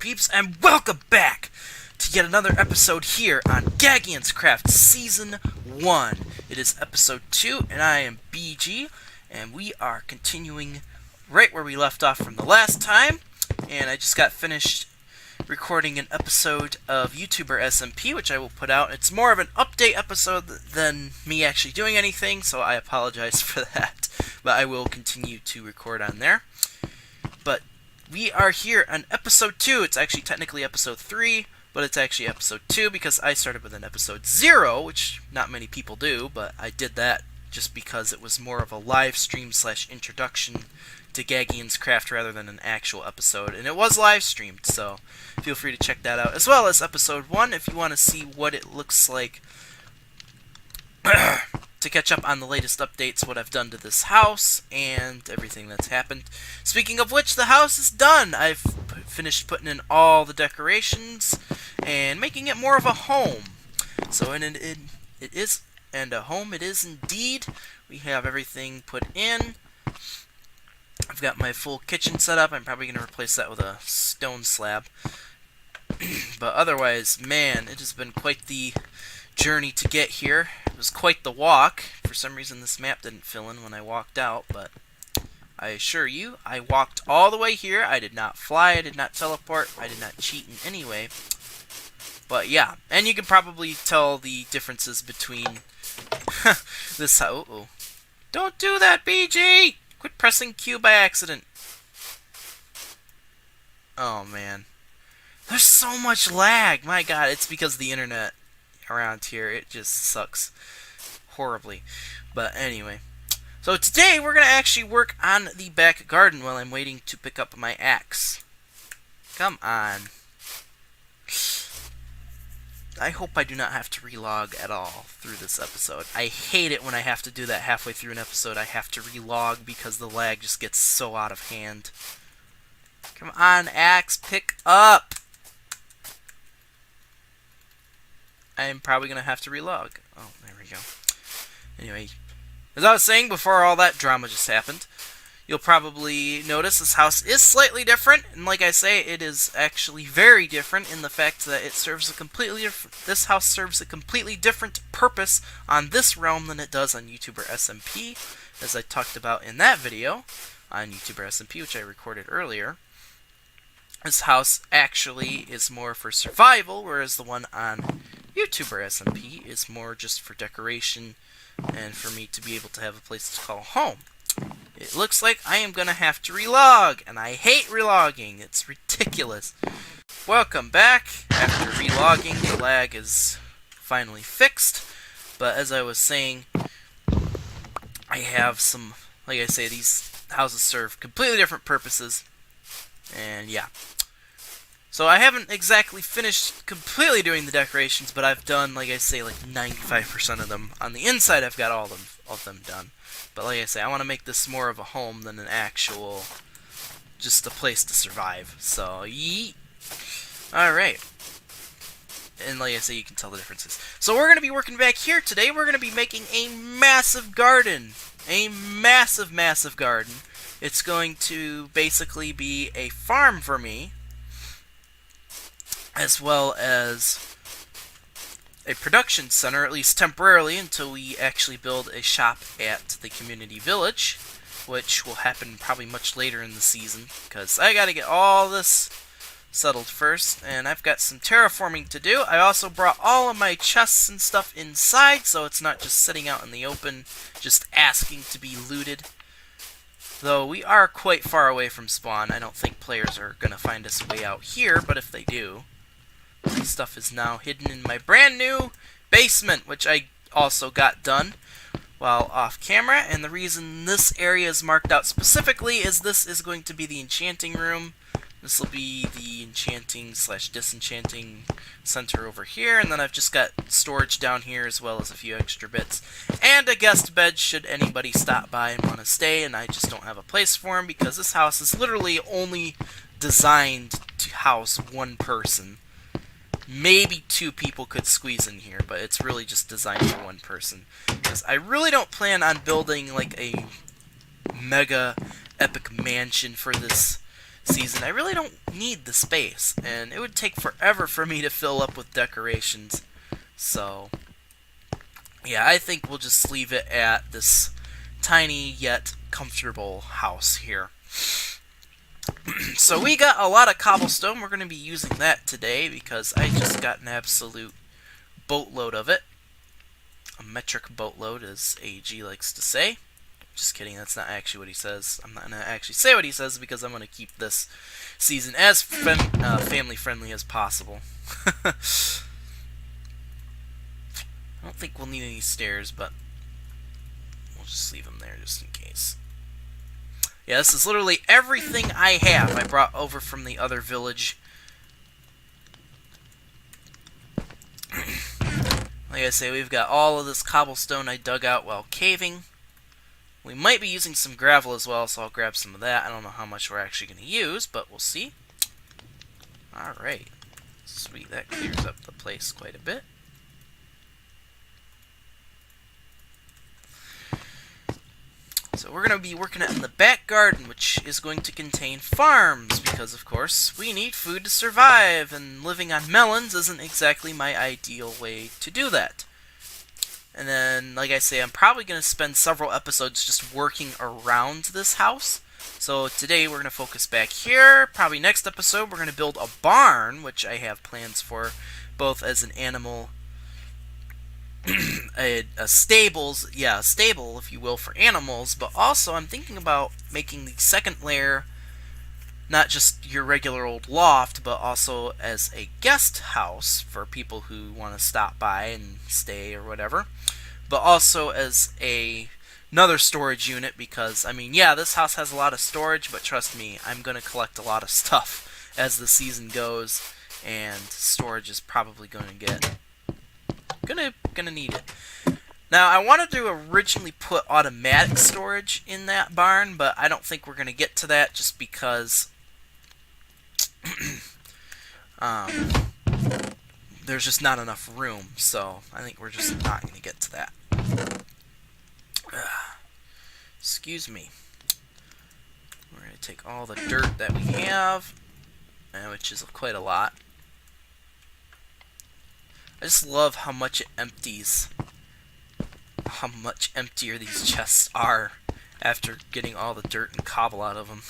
peeps, and welcome back to yet another episode here on GAGIANSCRAFT Season 1. It is Episode 2, and I am BG, and we are continuing right where we left off from the last time, and I just got finished recording an episode of YouTuber SMP, which I will put out. It's more of an update episode than me actually doing anything, so I apologize for that, but I will continue to record on there. But we are here on Episode 2. It's actually technically Episode 3, but it's actually Episode 2 because I started with an Episode 0, which not many people do, but I did that just because it was more of a live stream / introduction to GAGIANSCRAFT rather than an actual episode, and it was live streamed, so feel free to check that out, as well as Episode 1 if you want to see what it looks like to catch up on the latest updates, what I've done to this house, and everything that's happened. Speaking of which, the house is done! I've finished putting in all the decorations and making it more of a home. So it is, and a home it is indeed. We have everything put in. I've got my full kitchen set up. I'm probably going to replace that with a stone slab. But otherwise, man, it has been quite the journey to get here. It was quite the walk. For some reason, this map didn't fill in when I walked out, but I assure you, I walked all the way here. I did not fly. I did not teleport. I did not cheat in any way. But yeah, and you can probably tell the differences between this house. Uh-oh. Don't do that, BG! Quit pressing Q by accident. Oh, man. There's so much lag. My god, it's because the internet around here, it just sucks horribly. But anyway. So today, we're going to actually work on the back garden while I'm waiting to pick up my axe. Come on. I hope I do not have to relog at all through this episode. I hate it when I have to do that halfway through an episode. I have to relog because the lag just gets so out of hand. Come on, axe, pick up! I'm probably going to have to relog. Oh, there we go. Anyway, as I was saying before all that drama just happened, you'll probably notice this house is slightly different, and like I say, it is actually very different in the fact that it serves a completely different. This house serves a completely different purpose on this realm than it does on YouTuber SMP, as I talked about in that video on YouTuber SMP, which I recorded earlier. This house actually is more for survival, whereas the one on YouTuber SMP is more just for decoration and for me to be able to have a place to call home. It looks like I am going to have to relog, and I hate relogging. It's ridiculous. Welcome back. After relogging, the lag is finally fixed. But as I was saying, I have some, like I say, these houses serve completely different purposes. And yeah. So I haven't exactly finished completely doing the decorations, but I've done, like I say, like 95% of them. On the inside, I've got all of them done. But like I say, I want to make this more of a home than an actual, just a place to survive. So, yeet. Alright. And like I say, you can tell the differences. So we're going to be working back here today. We're going to be making a massive garden. A massive, massive garden. It's going to basically be a farm for me, as well as a production center, at least temporarily, until we actually build a shop at the community village, which will happen probably much later in the season, because I gotta get all this settled first, and I've got some terraforming to do. I also brought all of my chests and stuff inside, so it's not just sitting out in the open, just asking to be looted. Though we are quite far away from spawn, I don't think players are gonna find us way out here, but if they do, this stuff is now hidden in my brand new basement, which I also got done while off camera. And the reason this area is marked out specifically is this is going to be the enchanting room. This will be the enchanting / disenchanting center over here. And then I've just got storage down here as well as a few extra bits. And a guest bed should anybody stop by and want to stay. And I just don't have a place for them because this house is literally only designed to house one person. Maybe 2 people could squeeze in here, but it's really just designed for one person. Because I really don't plan on building like a mega epic mansion for this season, I really don't need the space, and it would take forever for me to fill up with decorations. So, yeah, I think we'll just leave it at this tiny yet comfortable house here. So we got a lot of cobblestone. We're going to be using that today because I just got an absolute boatload of it. A metric boatload, as AG likes to say. Just kidding, that's not actually what he says. I'm not going to actually say what he says because I'm going to keep this season as family friendly as possible. I don't think we'll need any stairs, but we'll just leave them there just in case. Yeah, this is literally everything I have I brought over from the other village. Like I say, we've got all of this cobblestone I dug out while caving. We might be using some gravel as well, so I'll grab some of that. I don't know how much we're actually going to use, but we'll see. Alright. Sweet, that clears up the place quite a bit. So we're going to be working in the back garden, which is going to contain farms, because of course we need food to survive, and living on melons isn't exactly my ideal way to do that. And then, like I say, I'm probably going to spend several episodes just working around this house. So today we're going to focus back here. Probably next episode we're going to build a barn, which I have plans for, both as an animal a stable, if you will, for animals, but also I'm thinking about making the second lair not just your regular old loft, but also as a guest house for people who want to stop by and stay or whatever, but also as another storage unit, because, I mean, yeah, this house has a lot of storage, but trust me, I'm going to collect a lot of stuff as the season goes, and storage is probably going to get gonna need it. Now, I wanted to originally put automatic storage in that barn, but I don't think we're gonna get to that just because there's just not enough room. So I think we're just not gonna get to that. Excuse me. We're gonna take all the dirt that we have, which is quite a lot. I just love how much it empties. How much emptier these chests are after getting all the dirt and cobble out of them.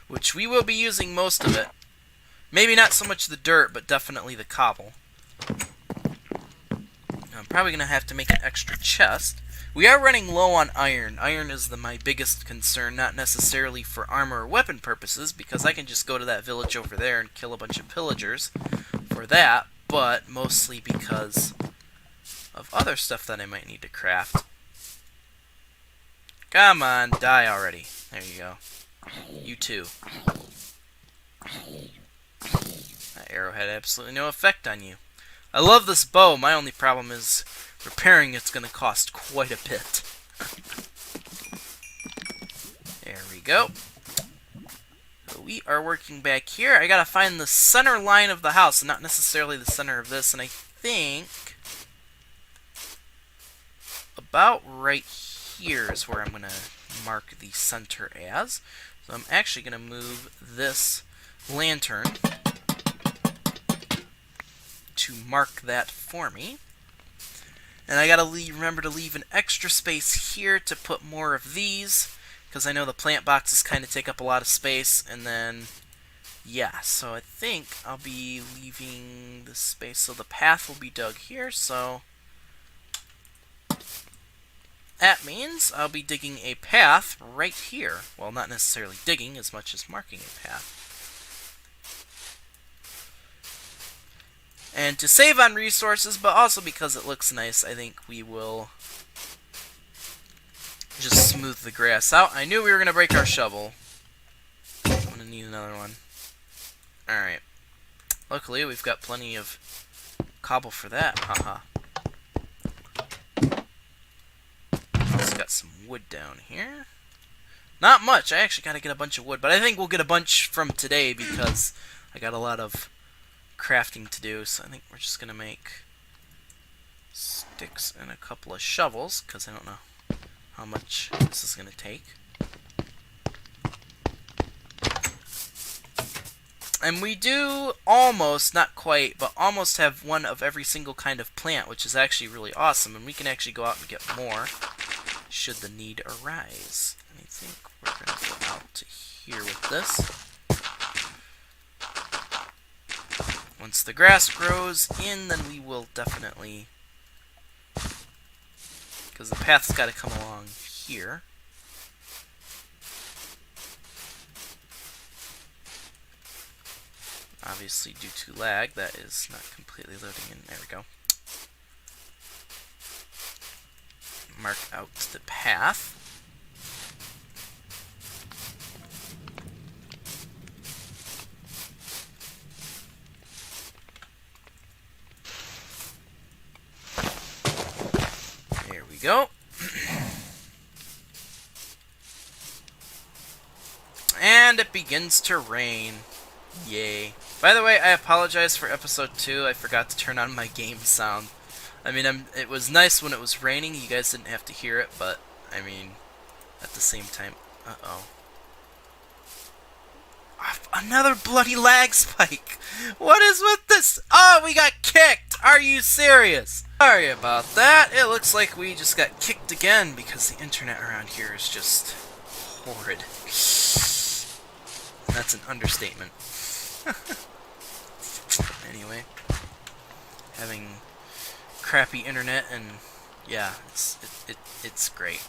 Which we will be using most of it. Maybe not so much the dirt, but definitely the cobble. I'm probably going to have to make an extra chest. We are running low on iron. Iron is my biggest concern, not necessarily for armor or weapon purposes, because I can just go to that village over there and kill a bunch of pillagers for that. But mostly because of other stuff that I might need to craft. Come on, die already. There you go. You too. That arrow had absolutely no effect on you. I love this bow. My only problem is repairing it's going to cost quite a bit. There we go. We are working back here. I gotta find the center line of the house, and not necessarily the center of this, and I think about right here is where I'm gonna mark the center as. So I'm actually gonna move this lantern to mark that for me. And I gotta remember to leave an extra space here to put more of these, because I know the plant boxes kind of take up a lot of space, and then, yeah, so I think I'll be leaving the space, so the path will be dug here, so that means I'll be digging a path right here. Well, not necessarily digging as much as marking a path. And to save on resources, but also because it looks nice, I think we will just smooth the grass out. I knew we were going to break our shovel. I'm going to need another one. Alright. Luckily, we've got plenty of cobble for that. Haha. Also got some wood down here. Not much. I actually got to get a bunch of wood. But I think we'll get a bunch from today because I got a lot of crafting to do. So I think we're just going to make sticks and a couple of shovels because I don't know how much this is going to take. And we do almost, not quite, but almost have one of every single kind of plant, which is actually really awesome. And we can actually go out and get more should the need arise. And I think we're going to go out to here with this. Once the grass grows in, then we will definitely... because the path's got to come along here. Obviously, due to lag, that is not completely loading in. There we go. Mark out the path. There we go. And it begins to rain. Yay. By the way, I apologize for episode 2. I forgot to turn on my game sound. I mean, it was nice when it was raining. You guys didn't have to hear it, but, I mean, at the same time... Uh-oh. Another bloody lag spike! What is with this? Oh, we got kicked! Are you serious? Sorry about that. It looks like we just got kicked again because the internet around here is just horrid. And that's an understatement. Anyway, having crappy internet and yeah, it's great.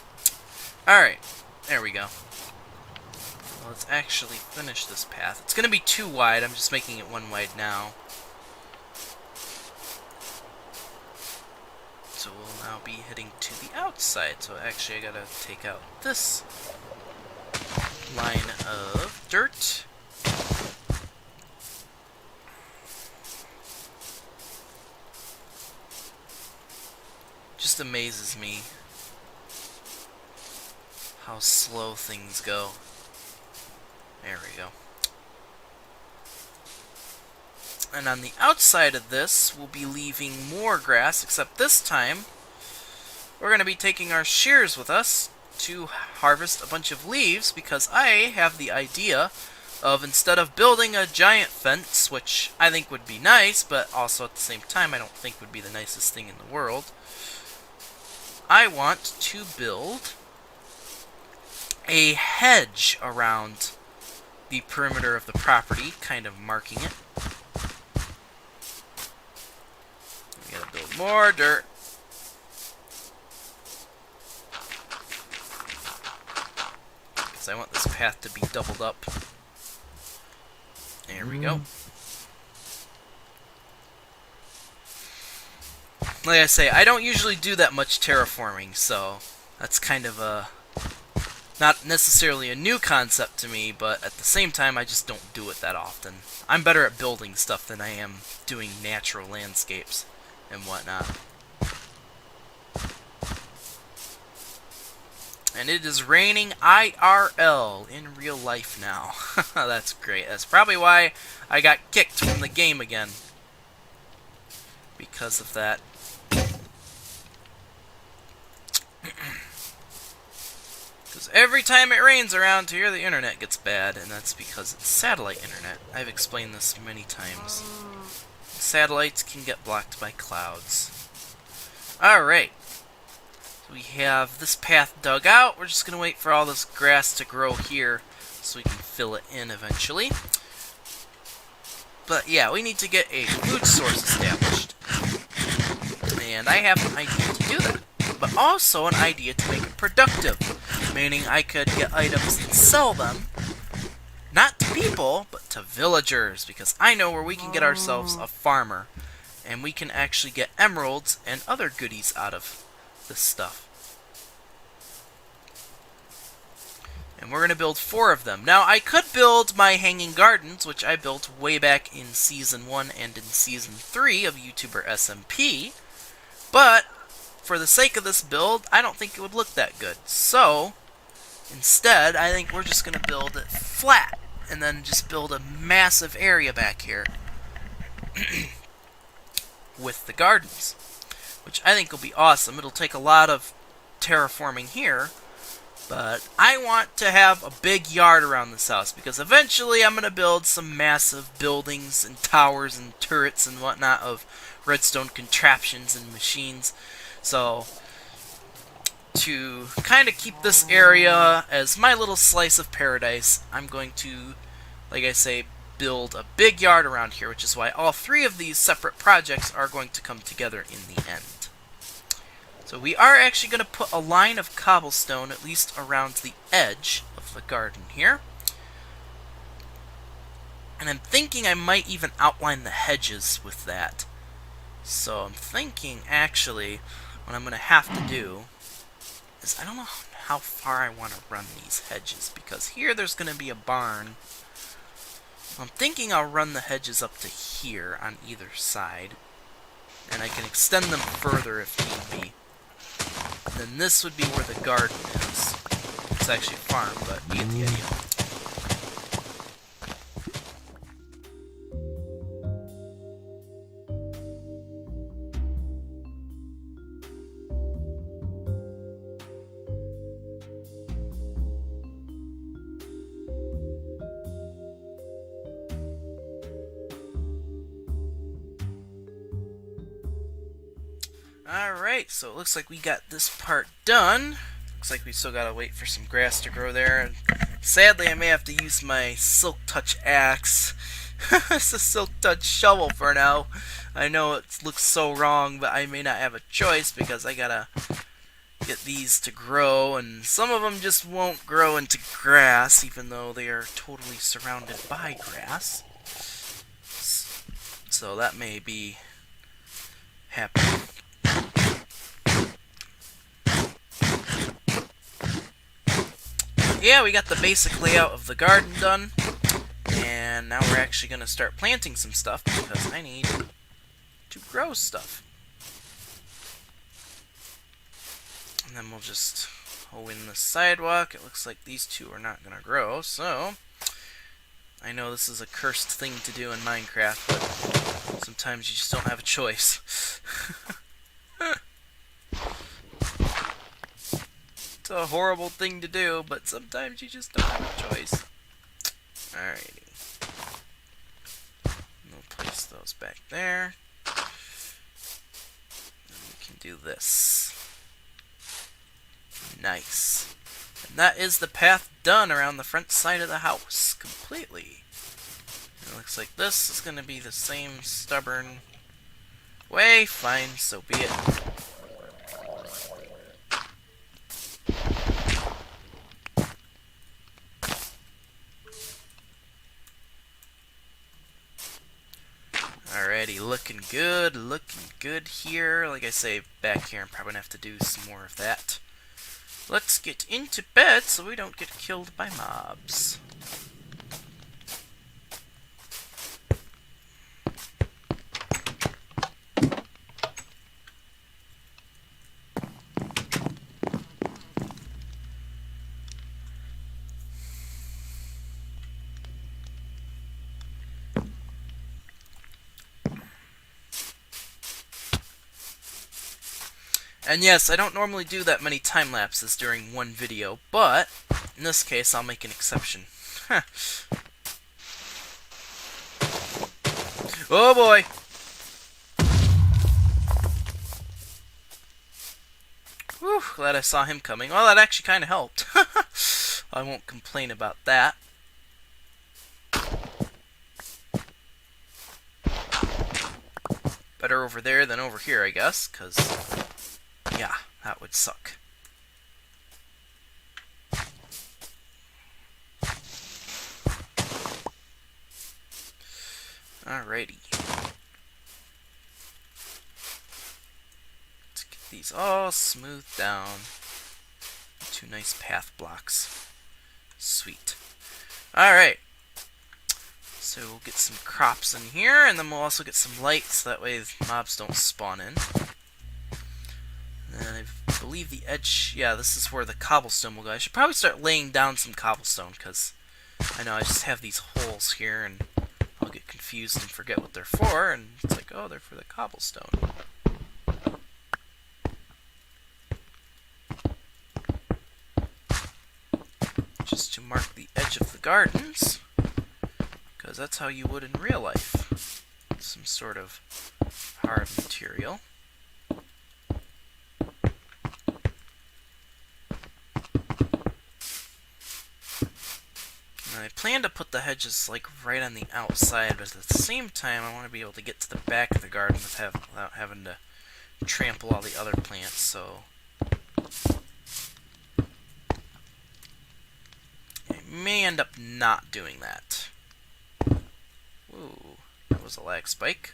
All right, there we go. Well, let's actually finish this path. It's gonna be too wide. I'm just making it 1 wide now. So we'll now be heading to the outside. So actually, I gotta take out this line of dirt. Just amazes me how slow things go. There we go. And on the outside of this, we'll be leaving more grass, except this time we're going to be taking our shears with us to harvest a bunch of leaves, because I have the idea of, instead of building a giant fence, which I think would be nice, but also at the same time I don't think would be the nicest thing in the world, I want to build a hedge around the perimeter of the property, kind of marking it. We gotta build more dirt. Because I want this path to be doubled up. There we go. Like I say, I don't usually do that much terraforming, so that's kind of a... not necessarily a new concept to me, but at the same time, I just don't do it that often. I'm better at building stuff than I am doing natural landscapes and whatnot. And it is raining IRL, in real life now. That's great. That's probably why I got kicked from the game again. Because of that. Because every time it rains around here, the internet gets bad, and that's because it's satellite internet. I've explained this many times. Satellites can get blocked by clouds. Alright. So we have this path dug out. We're just going to wait for all this grass to grow here so we can fill it in eventually. But yeah, we need to get a food source established. And I have an idea to do that. But also an idea to make it productive. Meaning I could get items and sell them. Not to people, but to villagers. Because I know where we can get ourselves a farmer. And we can actually get emeralds and other goodies out of this stuff. And we're going to build 4 of them. Now, I could build my hanging gardens, which I built way back in Season 1 and in Season 3 of YouTuber SMP. But, for the sake of this build, I don't think it would look that good. So, instead, I think we're just going to build it flat. And then just build a massive area back here. With the gardens. Which I think will be awesome. It'll take a lot of terraforming here. But I want to have a big yard around this house because eventually I'm going to build some massive buildings and towers and turrets and whatnot of redstone contraptions and machines. So to kind of keep this area as my little slice of paradise, I'm going to, like I say, build a big yard around here, which is why all three of these separate projects are going to come together in the end. So we are actually going to put a line of cobblestone at least around the edge of the garden here. And I'm thinking I might even outline the hedges with that. So I'm thinking, actually, what I'm going to have to do is, I don't know how far I want to run these hedges, because here there's going to be a barn. I'm thinking I'll run the hedges up to here on either side, and I can extend them further if need be. Then this would be where the garden is. It's actually a farm, but you get the idea. Alright, so it looks like we got this part done. Looks like we still gotta wait for some grass to grow there. And sadly, I may have to use my Silk Touch axe. It's a Silk Touch shovel for now. I know it looks so wrong, but I may not have a choice because I gotta get these to grow. And some of them just won't grow into grass, even though they are totally surrounded by grass. So that may be happening. Yeah, we got the basic layout of the garden done, and now we're actually going to start planting some stuff because I need to grow stuff. And then we'll just hoe in the sidewalk. It looks like these two are not going to grow, so I know this is a cursed thing to do in Minecraft, but sometimes you just don't have a choice. It's a horrible thing to do, but sometimes you just don't have a choice. Alrighty. We'll place those back there. And we can do this. Nice. And that is the path done around the front side of the house, completely. It looks like this is going to be the same stubborn way. Fine, so be it. Alrighty, looking good here. Like I say, back here I'm probably gonna have to do some more of that. Let's get into bed so we don't get killed by mobs. And yes, I don't normally do that many time lapses during one video, but in this case I'll make an exception. Oh boy! Whew, glad I saw him coming. Well, that actually kind of helped. I won't complain about that. Better over there than over here, I guess, because yeah, that would suck. Alrighty. Let's get these all smoothed down. Two nice path blocks. Sweet. Alright. So we'll get some crops in here, and then we'll also get some lights, so that way mobs don't spawn in. And I believe the edge, yeah, this is where the cobblestone will go. I should probably start laying down some cobblestone, because I know I just have these holes here, and I'll get confused and forget what they're for, and it's like, oh, they're for the cobblestone. gardens, because that's how you would in real life. Some sort of hard material. And I plan to put the hedges like right on the outside, but at the same time I want to be able to get to the back of the garden without having to trample all the other plants, so I may end up not doing that. Ooh, that was a lag spike.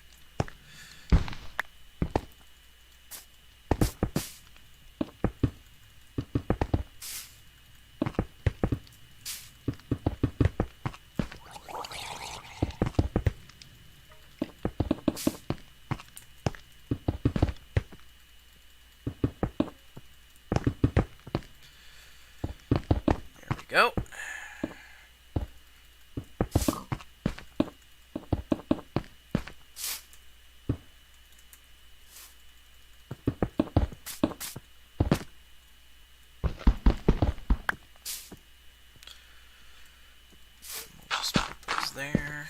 Go. We'll just put those there.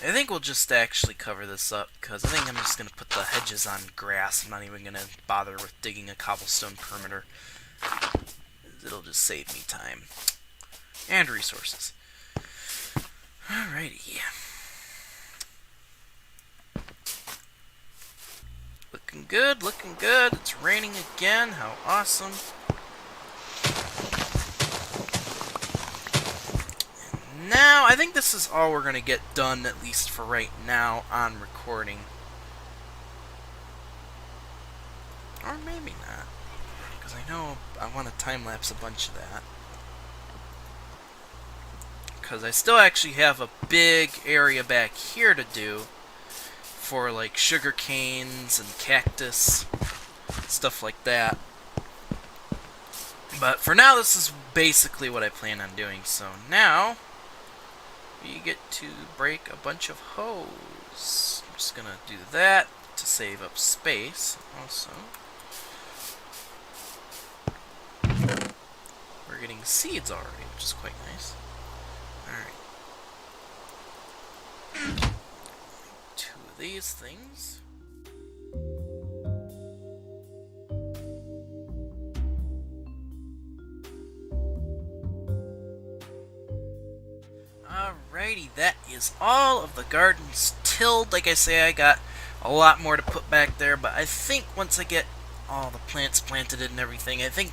I think we'll just actually cover this up, because I think I'm just going to put the hedges on grass. I'm not even going to bother with digging a cobblestone perimeter. It'll just save me time. And resources. Alrighty. Looking good, looking good. It's raining again. How awesome. Now, I think this is all we're going to get done, at least for right now, on recording. Or maybe not. Because I know I want to time-lapse a bunch of that. Because I still actually have a big area back here to do for, like, sugar canes and cactus, stuff like that. But for now, this is basically what I plan on doing. So now we get to break a bunch of hose. I'm just gonna do that to save up space. Also, we're getting seeds already, which is quite nice. Alright. 2 of these things. Alrighty, that is all of the gardens tilled. Like I say, I got a lot more to put back there, but I think once I get all the plants planted and everything, I think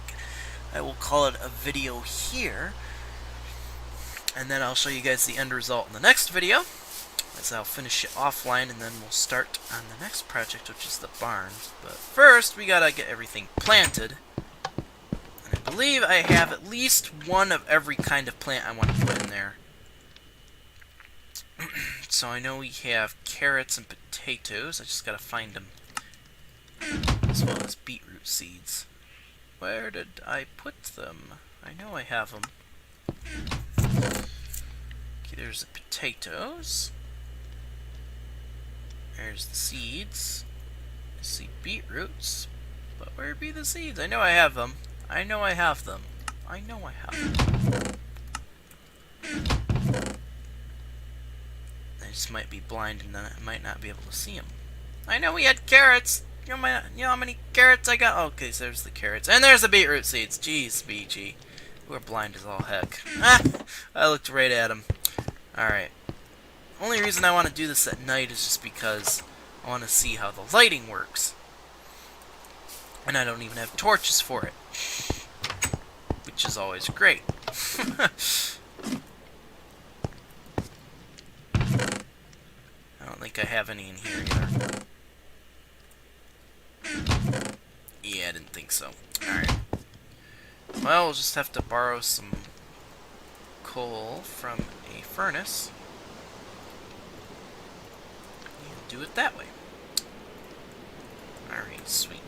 I will call it a video here. And then I'll show you guys the end result in the next video, as I'll finish it offline, and then we'll start on the next project, which is the barns. But first, we gotta get everything planted. And I believe I have at least one of every kind of plant I want to put in there. So I know we have carrots and potatoes. I just gotta find them. As well as beetroot seeds. Where did I put them? I know I have them. Okay, there's the potatoes. There's the seeds. I see beetroots. But where be the seeds? I know I have them. I know I have them. I know I have them. I just might be blind and I might not be able to see them. I know we had carrots. You know how many carrots I got? Okay, so there's the carrots. And there's the beetroot seeds. Jeez, BG. We're blind as all heck. Ah, I looked right at them. Alright. Only reason I want to do this at night is just because I want to see how the lighting works. And I don't even have torches for it. Which is always great. I don't think I have any in here either. Yeah, I didn't think so. Alright. Well, we'll just have to borrow some coal from a furnace. And do it that way. Alright, sweet.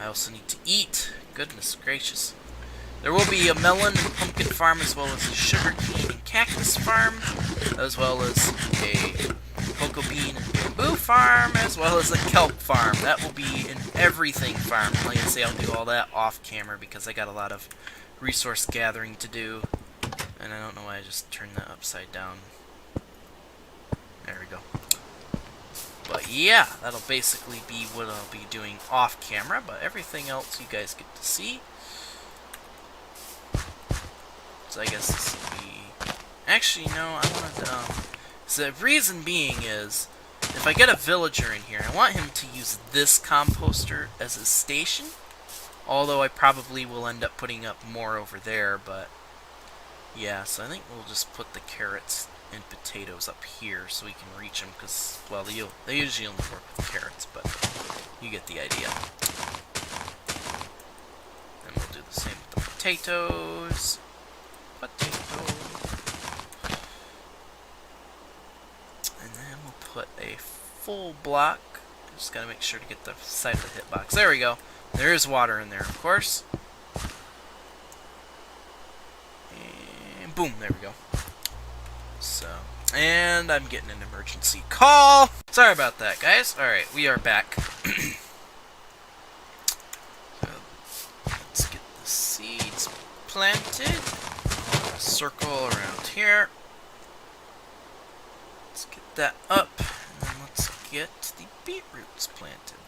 I also need to eat. Goodness gracious. There will be a melon and pumpkin farm, as well as a sugar cane and cactus farm, as well as a cocoa bean and bamboo farm, as well as a kelp farm. That will be an everything farm. Like I say, I'll do all that off camera because I got a lot of resource gathering to do. And I don't know why I just turned that upside down. There we go. But yeah, that'll basically be what I'll be doing off camera, but everything else you guys get to see. So I guess this will be... Actually, no, I wanted to... So the reason being is, if I get a villager in here, I want him to use this composter as his station. Although I probably will end up putting up more over there, but... Yeah, so I think we'll just put the carrots and potatoes up here so we can reach them, because, well, they usually only work with carrots, but you get the idea. And we'll do the same with the potatoes. And then we'll put a full block. Just gotta make sure to get the side of the hitbox. There we go. There is water in there, of course. And boom, there we go. So, and I'm getting an emergency call. Sorry about that, guys. Alright, we are back. So, let's get the seeds planted. Circle around here. Let's get that up, and then let's get the beetroots planted.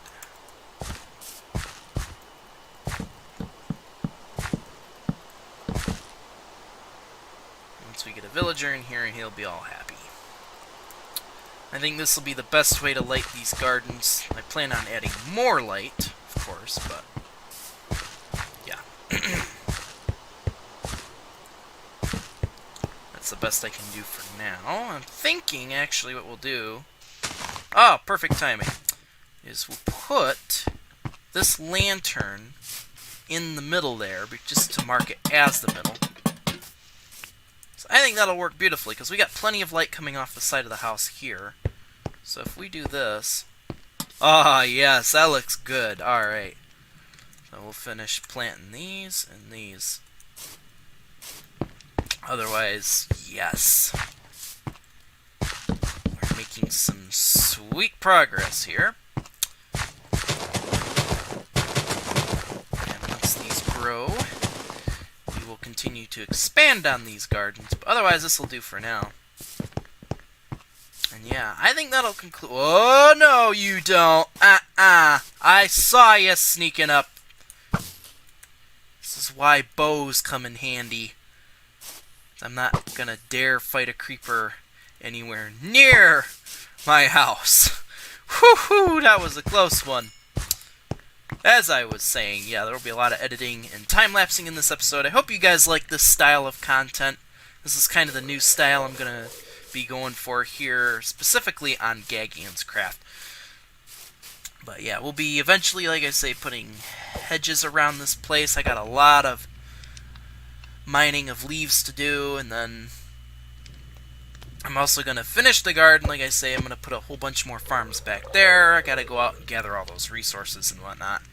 Once we get a villager in here, he'll be all happy. I think this will be the best way to light these gardens. I plan on adding more light, of course, but yeah. That's the best I can do for now. I'm thinking, actually, what we'll do... Oh, perfect timing. Is we'll put this lantern in the middle there, but just to mark it as the middle. So I think that'll work beautifully, because we got plenty of light coming off the side of the house here. So if we do this... Ah, yes, that looks good. Alright. So we'll finish planting these and these. Otherwise, yes. We're making some sweet progress here. And once these grow, we will continue to expand on these gardens. But otherwise, this will do for now. And yeah, I think that'll conclude... Oh, no, you don't. I saw you sneaking up. This is why bows come in handy. I'm not gonna dare fight a creeper anywhere near my house. Whew, that was a close one. As I was saying, yeah, there will be a lot of editing and time-lapsing in this episode. I hope you guys like this style of content. This is kind of the new style I'm gonna be going for here, specifically on GAGIANSCRAFT. But yeah, we'll be eventually, like I say, putting hedges around this place. I got a lot of mining of leaves to do, and then I'm also going to finish the garden. Like I say, I'm going to put a whole bunch more farms back there. I got to go out and gather all those resources and whatnot.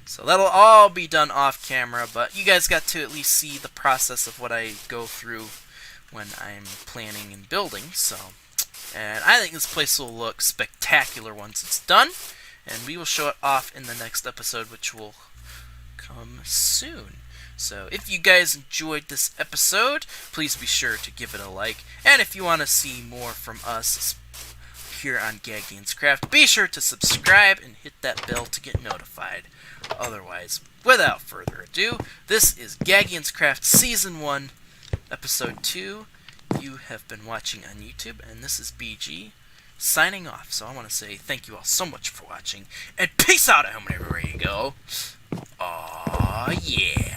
So that'll all be done off camera, but you guys got to at least see the process of what I go through when I'm planning and building. So, and I think this place will look spectacular once it's done, and we will show it off in the next episode, which will come soon. So if you guys enjoyed this episode, please be sure to give it a like. And if you want to see more from us here on GAGIANSCRAFT, be sure to subscribe and hit that bell to get notified. Otherwise, without further ado, this is GAGIANSCRAFT Season 1, Episode 2. You have been watching on YouTube, and this is BG signing off. So I want to say thank you all so much for watching, and peace out everywhere you go. Aw, yeah.